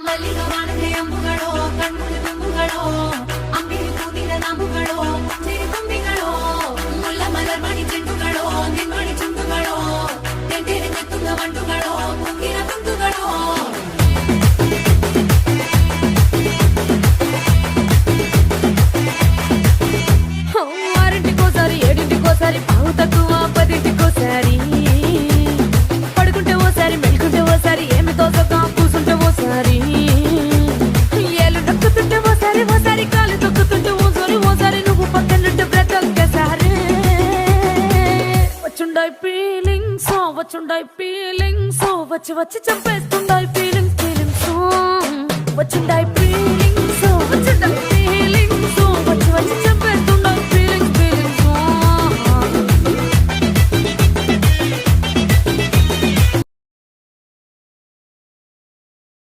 ಮಲ್ಲಿಗ ವಾನದೆ ಅಂಬುಗಳೋ ಕಣ್ಮುಳ ತುಂಬುಗಳೋ ಅಂಬಿರಿ ಕೂದಿನ ನಾಮುಗಳೋ ಸಿರಿ ತುಂಬಿಗಳೋ ಮುಲ್ಲ ಮಲರ್ ಮಣಿ ಚೆಂಡುಗಳೋ ನಿನ್ಮಣಿ ಚುಂಡುಗಳೋ ತೆಂಟೆರೆ ತೆತ್ತುಂಗ ಮಂಟುಗಳೋ ಮುಂಗಿನ ತುಂದುಗಳೋ ఆరింటికోసారి ఏడింటికోసారి పావు తక్కువ పదింటికోసారి పడుకుంటే ఓసారి మెలుకుంటే ఓసారి ఏమి తోసక కూసుంటే ఓసారి ఏలు నొక్కుతుంటే ఓసారి ఓసారి కాలు తొక్కుతుంటే ఓసారి ఓసారి నువ్వు పక్కనుంటే బ్రతొక్కసారి వచ్చుండాయి ఫీలింగ్స్ వచ్చి వచ్చి చంపేస్తుండాయి ఫీలింగ్స్